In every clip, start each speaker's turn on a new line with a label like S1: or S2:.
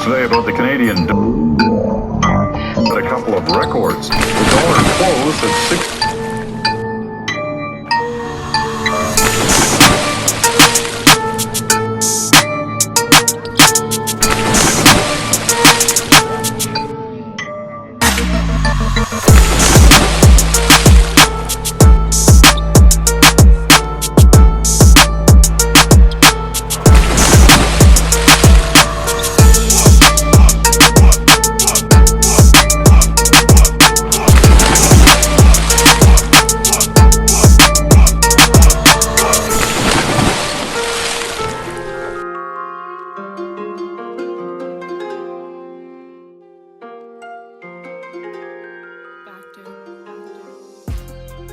S1: Today about the Canadian a couple of records. The dollar closed at 6.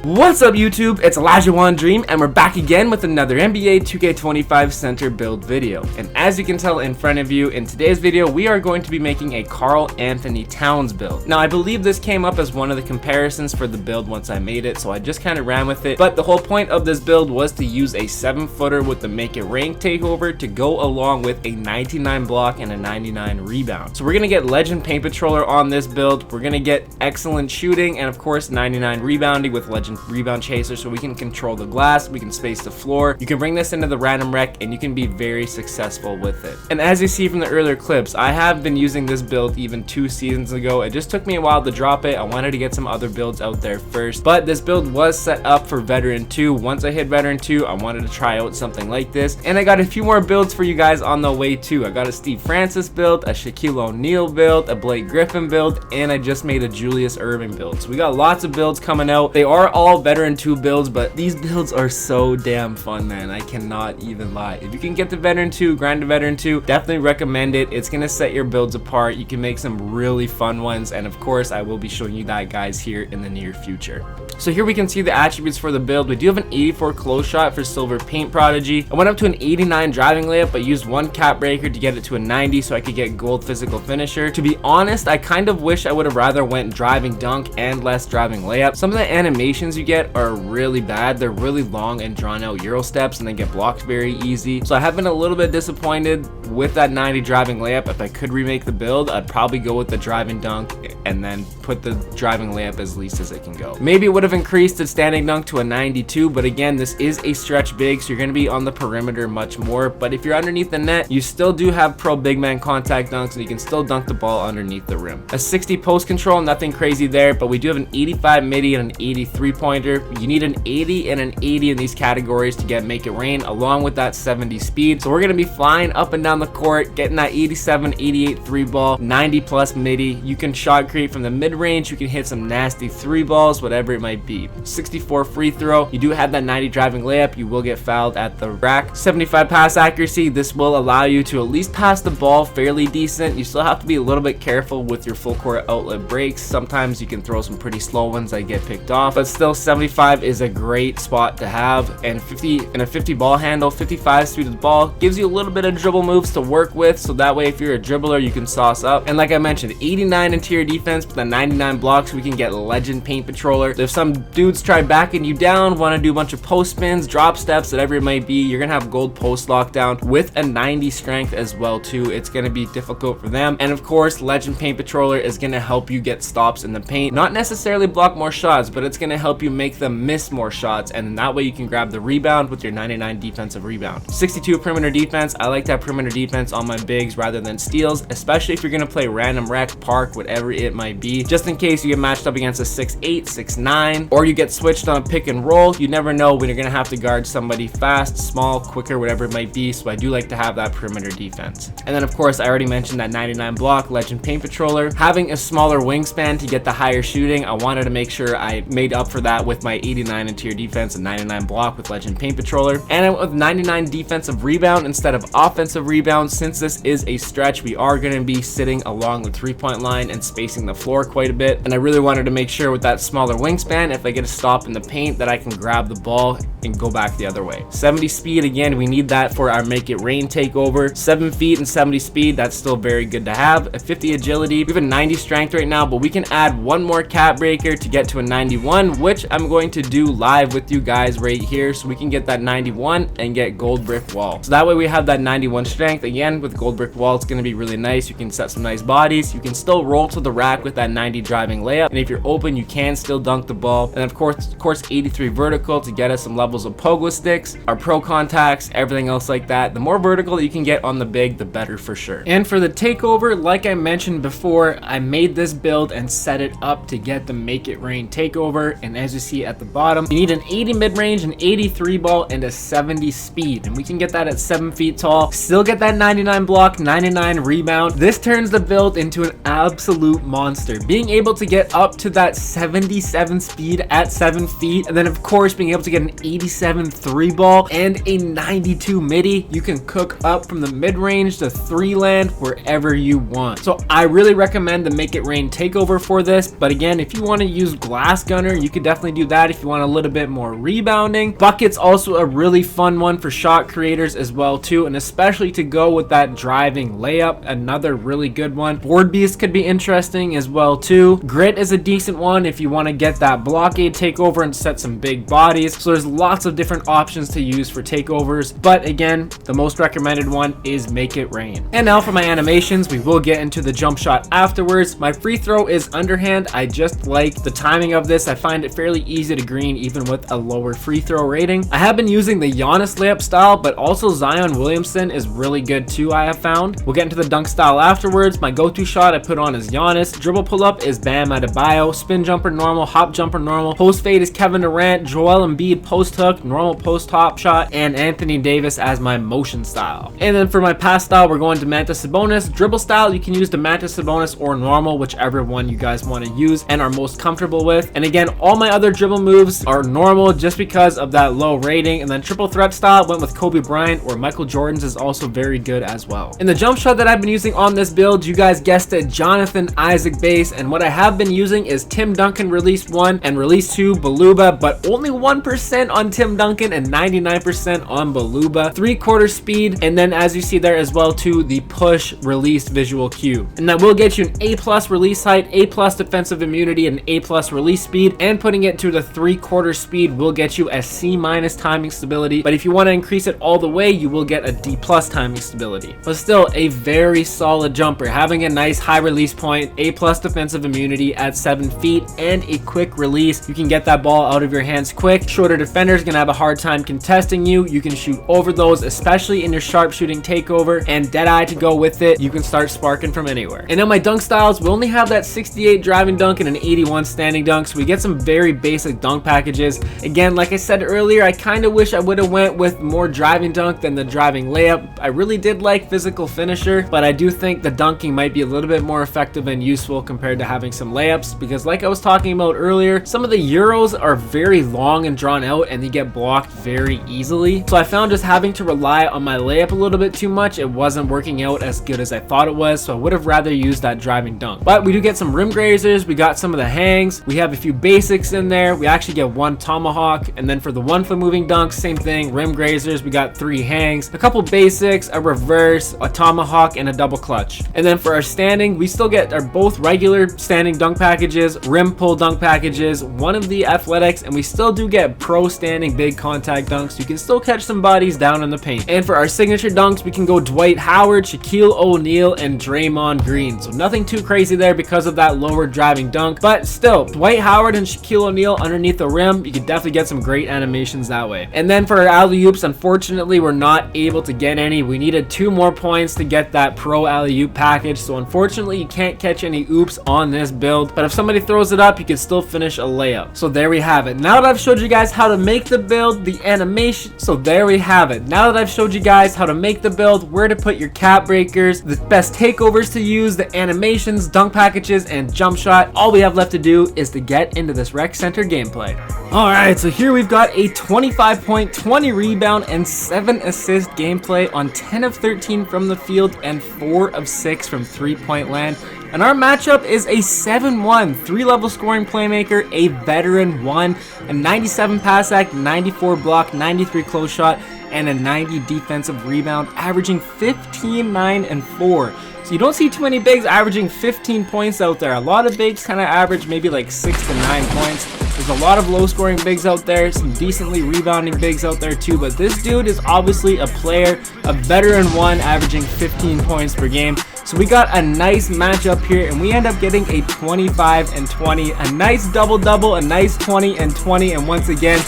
S2: What's up YouTube, it's Elijah One Dream and we're back again with another NBA 2K25 center build video. And as you can tell in front of you, in today's video we are going to be making a Karl-Anthony Towns build. Now I believe this came up as one of the comparisons for the build once I made it, so I just kind of ran with it. But the whole point of this build was to use a 7-footer with the Make It Rain takeover to go along with a 99 block and a 99 rebound. So we're gonna get Legend Paint Patroller on this build, we're gonna get excellent shooting, and of course 99 rebounding with Legend Rebound Chaser, so we can control the glass, we can space the floor. You can bring this into the random rec and you can be very successful with it. And as you see from the earlier clips, I have been using this build even 2 seasons ago. It just took me a while to drop it. I wanted to get some other builds out there first, but this build was set up for Veteran 2. Once I hit Veteran 2, I wanted to try out something like this, and I got a few more builds for you guys on the way too. I got a Steve Francis build, a Shaquille O'Neal build, a Blake Griffin build, and I just made a Julius Erving build. So we got lots of builds coming out. They are all Veteran 2 builds, but these builds are so damn fun, man. I cannot even lie. If you can get to Veteran 2, grind to Veteran 2, definitely recommend it. It's gonna set your builds apart. You can make some really fun ones, and of course I will be showing you that, guys, here in the near future. So here we can see the attributes for the build. We do have an 84 close shot for Silver Paint Prodigy. I went up to an 89 driving layup, but used one cap breaker to get it to a 90 so I could get gold physical finisher. To be honest, I kind of wish I would have rather went driving dunk and less driving layup. Some of the animations you get are really bad. They're really long and drawn out Euro steps and they get blocked very easy. So I have been a little bit disappointed with that 90 driving layup. If I could remake the build, I'd probably go with the driving dunk and then put the driving layup as least as it can go. Maybe it would have increased the standing dunk to a 92, but again, this is a stretch big, so you're going to be on the perimeter much more. But if you're underneath the net, you still do have pro big man contact dunks and you can still dunk the ball underneath the rim. A 60 post control, nothing crazy there, but we do have an 85 midi and an 83 pointer. You need an 80 and an 80 in these categories to get Make It Rain, along with that 70 speed. So we're going to be flying up and down the court, getting that 87, 88 3 ball, 90 plus midi. You can shot create from the mid range, you can hit some nasty 3 balls, whatever it might be. 64 free throw, you do have that 90 driving layup, you will get fouled at the rack. 75 pass accuracy, this will allow you to at least pass the ball fairly decent. You still have to be a little bit careful with your full court outlet breaks. Sometimes you can throw some pretty slow ones that get picked off, but still 75 is a great spot to have, and 50 ball handle, 55 speed of the ball gives you a little bit of dribble moves to work with, so that way if you're a dribbler you can sauce up. And like I mentioned, 89 interior defense with the 99 blocks, we can get legend paint patroller. If some dudes try backing you down, want to do a bunch of post spins, drop steps, whatever it might be, you're gonna have gold post lockdown with a 90 strength as well too. It's gonna be difficult for them. And of course, legend paint patroller is gonna help you get stops in the paint, not necessarily block more shots, but it's gonna help you make them miss more shots, and that way you can grab the rebound with your 99 defensive rebound. 62 perimeter defense. I like that perimeter defense on my bigs rather than steals, especially if you're gonna play random rec, park, whatever it might be, just in case you get matched up against a 6'8", 6'9", or you get switched on a pick and roll. You never know when you're gonna have to guard somebody fast, small, quicker, whatever it might be, so I do like to have that perimeter defense. And then of course, I already mentioned that 99 block, legend paint patroller. Having a smaller wingspan to get the higher shooting, I wanted to make sure I made up for that with my 89 interior defense and 99 block with legend paint patroller. And I went with 99 defensive rebound instead of offensive rebound. Since this is a stretch, we are going to be sitting along the 3-point line and spacing the floor quite a bit, and I really wanted to make sure with that smaller wingspan, if I get a stop in the paint, that I can grab the ball and go back the other way. 70 speed, again, we need that for our make it rain takeover. 7 feet and 70 speed, that's still very good to have. A 50 agility, we have a 90 strength right now, but we can add one more cap breaker to get to a 91, which I'm going to do live with you guys right here, so we can get that 91 and get gold brick wall. So that way we have that 91 strength. Again, with gold brick wall, it's going to be really nice. You can set some nice bodies. You can still roll to the rack with that 90 driving layup, and if you're open, you can still dunk the ball. And of course 83 vertical to get us some levels of pogo sticks, our pro contacts, everything else like that. The more vertical that you can get on the big, the better for sure. And for the takeover, like I mentioned before, I made this build and set it up to get the make it rain takeover. And as you see at the bottom, you need an 80 mid-range, an 83 ball, and a 70 speed, and we can get that at 7 feet tall. Still get that 99 block, 99 rebound. This turns the build into an absolute monster. Being able to get up to that 77 speed at 7 feet, and then of course being able to get an 87 3 ball and a 92 midi, you can cook up from the mid-range to 3 land wherever you want. So I really recommend the make it rain takeover for this. But again, if you want to use glass gunner, you could definitely do that if you want a little bit more rebounding. Bucket's also a really fun one for shot creators as well too, and especially to go with that driving layup, another really good one. Board beast could be interesting as well too. Grit is a decent one if you want to get that blockade takeover and set some big bodies. So there's lots of different options to use for takeovers, but again, the most recommended one is make it rain. And now for my animations, we will get into the jump shot afterwards. My free throw is underhand. I just like the timing of this. I find it fairly easy to green even with a lower free throw rating. I have been using the Giannis layup style, but also Zion Williamson is really good too, I have found. We'll get into the dunk style afterwards. My go-to shot I put on is Giannis. Dribble pull-up is Bam Adebayo. Spin jumper normal, hop jumper normal. Post fade is Kevin Durant. Joel Embiid post hook, normal post hop shot, and Anthony Davis as my motion style. And then for my pass style, we're going to Domantas Sabonis. Dribble style, you can use Domantas Sabonis or normal, whichever one you guys want to use and are most comfortable with. And again, all my other dribble moves are normal just because of that low rating. And then triple threat style went with Kobe Bryant or Michael Jordan's is also very good as well. In the jump shot that I've been using on this build, you guys guessed it, Jonathan Isaac base, and what I have been using is Tim Duncan release 1 and release 2 Beluba, but only 1% on Tim Duncan and 99% on Beluba. 3/4 speed, and then as you see there as well too, the push release visual cue, and that will get you an A+ release height, A+ defensive immunity, and A+ release speed, and putting it to the 3/4 speed will get you a C- timing stability. But if you want to increase it all the way, you will get a D+ timing stability. But still a very solid jumper, having a nice high release point, A+ defensive immunity at 7 feet, and a quick release. You can get that ball out of your hands quick. Shorter defenders gonna have a hard time contesting you. You can shoot over those, especially in your sharpshooting takeover, and Deadeye to go with it. You can start sparking from anywhere. And now my dunk styles, we only have that 68 driving dunk and an 81 standing dunk, so we get some very basic dunk packages. Again, like I said earlier, I kind of wish I would have went with more driving dunk than the driving layup. I really did like physical finisher, but I do think the dunking might be a little bit more effective and useful compared to having some layups, because like I was talking about earlier, some of the Euros are very long and drawn out, and you get blocked very easily. So I found just having to rely on my layup a little bit too much, it wasn't working out as good as I thought it was, so I would have rather used that driving dunk. But we do get some rim grazers, we got some of the hangs, we have a few basics in there, we actually get one tomahawk, and then for the 1 foot moving dunks, same thing, rim grazers, we got 3 hangs, a couple basics, a reverse, a tomahawk, and a double clutch. And then for our standing, we still get our both regular standing dunk packages, rim pull dunk packages, one of the athletics, and we still do get pro standing big contact dunks. You can still catch some bodies down in the paint. And for our signature dunks, we can go Dwight Howard, Shaquille O'Neal, and Draymond Green. So nothing too crazy there because of that lower driving dunk, but still, Dwight Howard and Shaquille O'Neal underneath the rim, you could definitely get some great animations that way. And then for our alley-oops, unfortunately, we're not able to get any. We needed 2 more points to get that pro alley-oop package, so unfortunately, you can't catch any oops on this build, but if somebody throws it up, you can still finish a layup. So there we have it. Now that I've showed you guys how to make the build, the animation, so there we have it. Now that I've showed you guys how to make the build, where to put your cap breakers, the best takeovers to use, the animations, dunk packages, and jump shot, all we have left to do is to get into this rec center gameplay. Alright, so here we've got a 25 point, 20 rebound, and 7 assist gameplay on 10 of 13 from the field and 4 of 6 from 3-point land. And our matchup is a 7-1, 3-level scoring playmaker, a veteran 1, a 97 pass act, 94 block, 93 close shot, and a 90 defensive rebound, averaging 15, 9, and 4. So you don't see too many bigs averaging 15 points out there. A lot of bigs kind of average maybe like 6 to 9 points. There's a lot of low scoring bigs out there, some decently rebounding bigs out there too, but this dude is obviously a player, a veteran 1 averaging 15 points per game. So we got a nice matchup here, and we end up getting a 25 and 20, a nice double-double, a nice 20 and 20, and once again,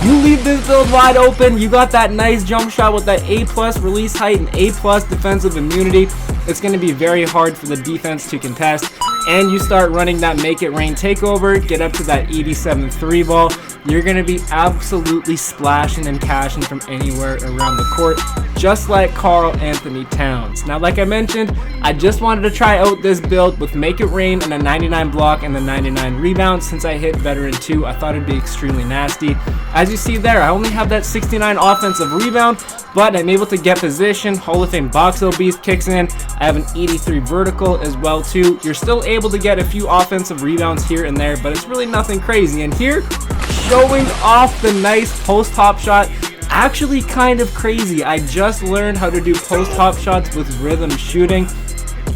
S2: you leave this build wide open. You got that nice jump shot with that A+ release height and A+ defensive immunity. It's going to be very hard for the defense to contest. And you start running that make it rain takeover, get up to that 87 3 ball. You're going to be absolutely splashing and cashing from anywhere around the court, just like Karl-Anthony Towns. Now, like I mentioned, I just wanted to try out this build with make it rain and a 99 block and the 99 rebound. Since I hit veteran 2, I thought it'd be extremely nasty. As you see there, I only have that 69 offensive rebound, but I'm able to get position. Hall of Fame box beast kicks in. I have an 83 vertical as well too. You're still able to get a few offensive rebounds here and there, but it's really nothing crazy. And here, showing off the nice post hop shot, actually kind of crazy. I just learned how to do post hop shots with rhythm shooting.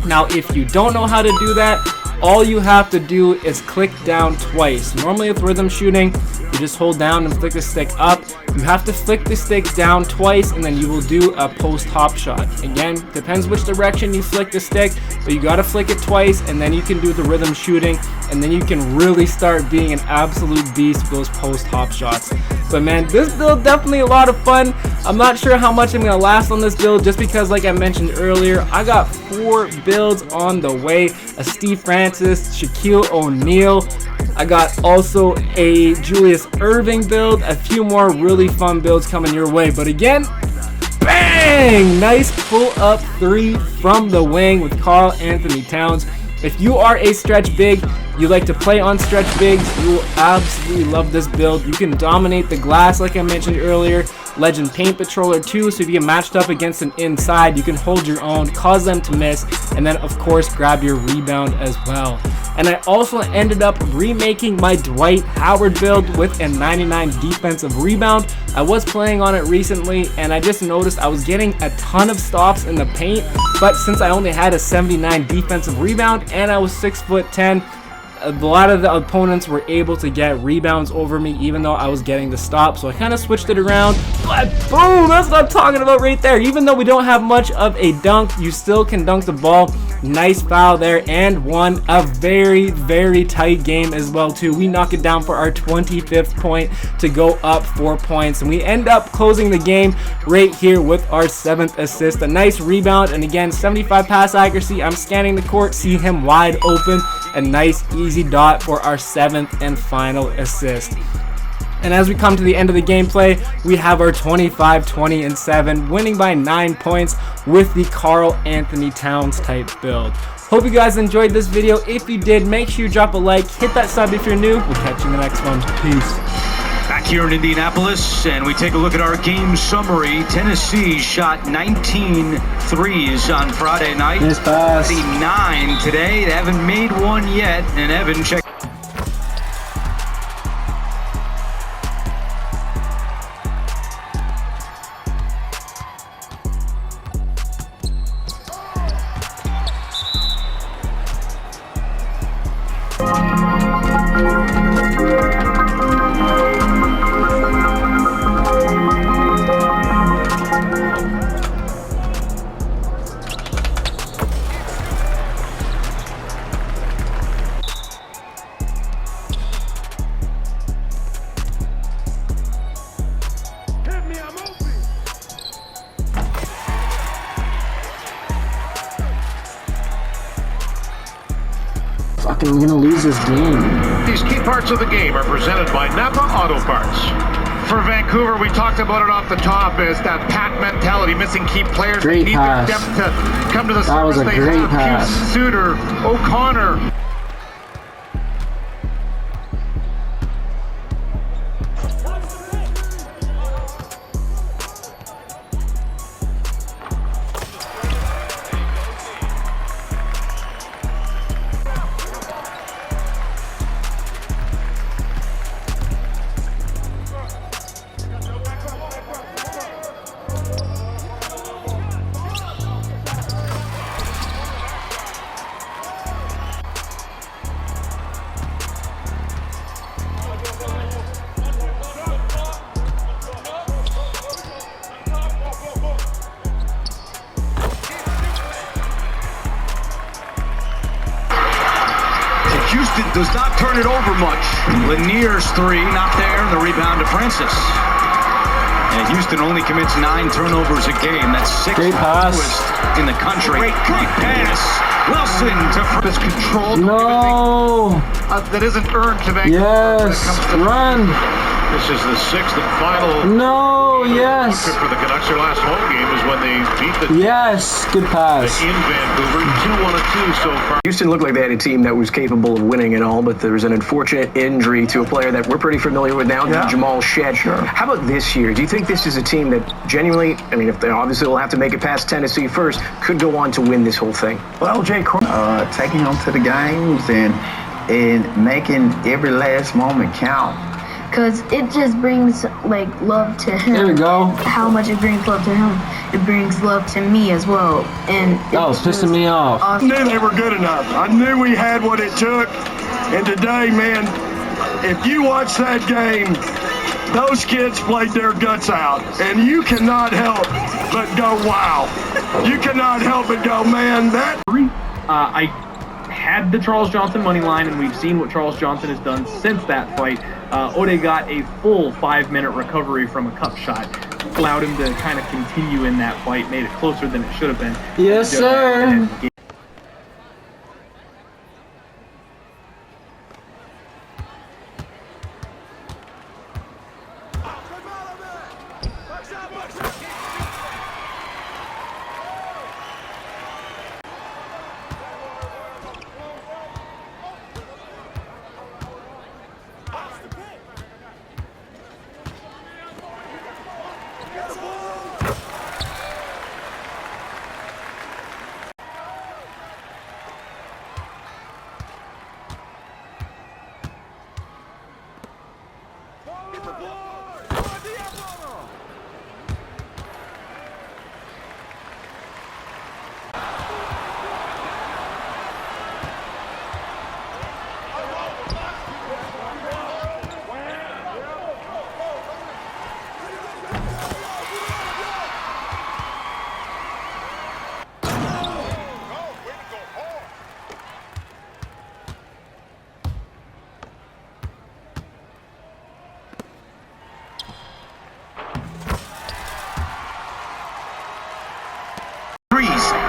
S2: Now, if you don't know how to do that, all you have to do is click down twice. Normally with rhythm shooting, you just hold down and flick the stick up. You have to flick the stick down twice, and then you will do a post hop shot. Again, depends which direction you flick the stick, but you gotta flick it twice, and then you can do the rhythm shooting, and then you can really start being an absolute beast with those post hop shots. But man, this build definitely a lot of fun. I'm not sure how much I'm gonna last on this build, just because, like I mentioned earlier, I got 4 builds on the way. A Steve Francis, Shaquille O'Neal. I got also a Julius Irving build, a few more really fun builds coming your way. But again, bang! Nice pull-up 3 from the wing with Karl-Anthony Towns. If you are a stretch big, you like to play on stretch bigs, you will absolutely love this build. You can dominate the glass like I mentioned earlier. Legend Paint Patroller too, so if you get matched up against an inside, you can hold your own, cause them to miss, and then of course grab your rebound as well. And I also ended up remaking my Dwight Howard build with a 99 defensive rebound. I was playing on it recently, and I just noticed I was getting a ton of stops in the paint, but since I only had a 79 defensive rebound and I was 6'10", a lot of the opponents were able to get rebounds over me even though I was getting the stop, so I kind of switched it around. But boom, that's what I'm talking about right there. Even though we don't have much of a dunk, you still can dunk the ball. Nice foul there, and won a very, very tight game as well too. We knock it down for our 25th point to go up 4 points, and we end up closing the game right here with our 7th assist. A nice rebound, and again, 75 pass accuracy. I'm scanning the court, see him wide open. A nice easy dot for our 7th and final assist. And as we come to the end of the gameplay, we have our 25, 20, and 7, winning by 9 points with the Karl-Anthony Towns type build. Hope you guys enjoyed this video. If you did, make sure you drop a like, hit that sub if you're new. We'll catch you in the next one. Peace.
S3: here in Indianapolis, and we take a look at our game summary. Tennessee shot 19 threes on Friday night.
S4: Nice pass.
S3: 9 today. They haven't made one yet, and Evan check.
S4: I'm gonna lose this game.
S5: These key parts of the game are presented by Napa Auto Parts. For Vancouver, we talked about it off the top, is that pack mentality, missing key players.
S4: Great
S5: they need
S4: pass.
S5: the depth to come to the
S4: That was a
S5: surface.
S4: great
S5: They have
S4: pass.
S5: Houston, Suter, O'Connor.
S3: Houston does not turn it over much. Lanier's three, not there, and the rebound to Francis. And Houston only commits 9 turnovers a game. That's 6th
S4: Great pass.
S3: in the country. Great pass. Wilson to
S5: It's controlled.
S4: No!
S5: That isn't earned to Vancouver.
S4: Yes! Run!
S5: This is the 6th and final.
S4: No! Yes!
S5: For the Canucks, their last home game is when they beat the
S4: Yes! Good pass.
S5: in Vancouver. 2-1-2 so far.
S6: Houston looked like they had a team that was capable of winning it all, but there was an unfortunate injury to a player that we're pretty familiar with now, Jamal Shed. Sure. How about this year? Do you think this is a team that genuinely, I mean, if they obviously will have to make it past Tennessee first, could go on to win this whole thing?
S7: Well, Jay Crow, taking them to the games and making every last moment count.
S8: Because it just brings, like, love to him.
S4: There we go.
S8: How much it brings love to him, it brings love to me as well. And
S4: Oh, it's pissing me off.
S8: Awesome.
S9: I knew they were good enough. I knew we had what it took. And today, man, if you watch that game, those kids played their guts out. And you cannot help but go, wow. You cannot help but go, man, that...
S10: I had the Charles Johnson money line, and we've seen what Charles Johnson has done since that fight. Ode got a full 5-minute recovery from a cup shot, allowed him to kind of continue in that fight, made it closer than it should have been.
S4: Yes, sir.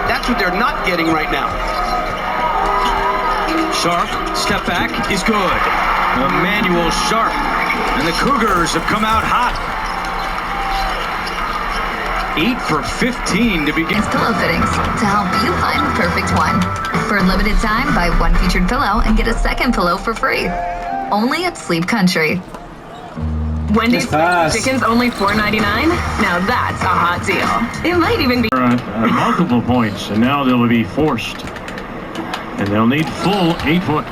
S3: That's what they're not getting right now. Sharp, step back, is good. Emmanuel Sharp. And the Cougars have come out hot. 8 for 15 to begin.
S11: It's pillow fittings to help you find the perfect one. For a limited time, buy one featured pillow and get a second pillow for free. Only at Sleep Country.
S8: Wendy's
S4: pass.
S8: chicken's only $4.99? Now that's a hot deal. It might even be
S5: Multiple points, and now they'll be forced. And they'll need full 8 foot.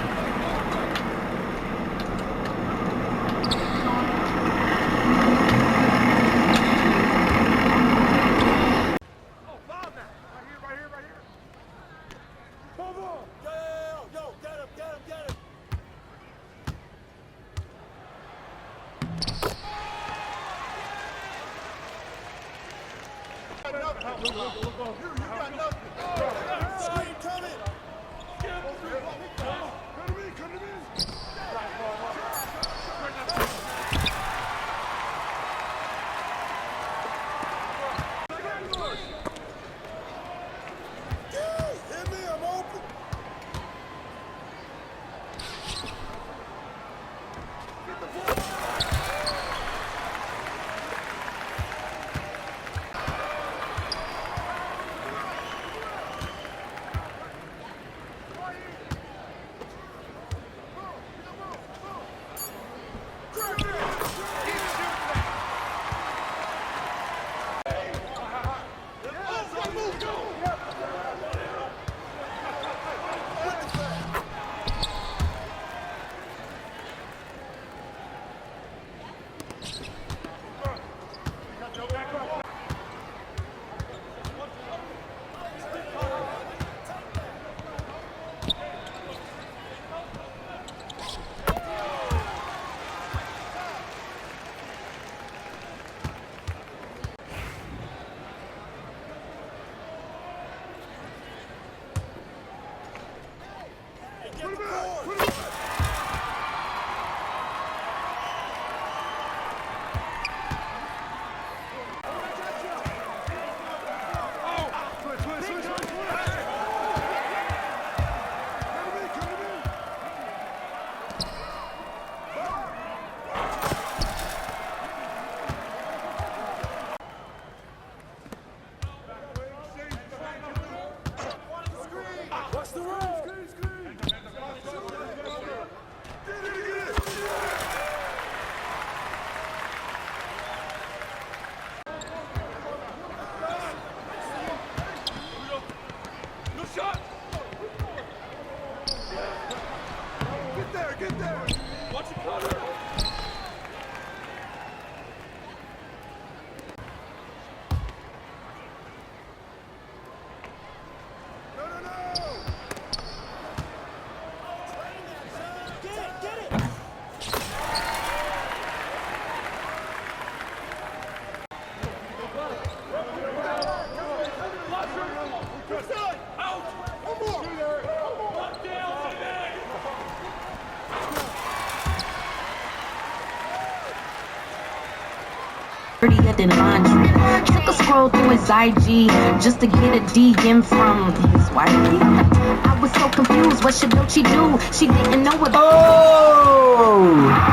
S8: dirtier than laundry. Took a scroll through his IG just to get a DM from his wife. I was so confused. What should she do? She didn't know what.
S4: Oh!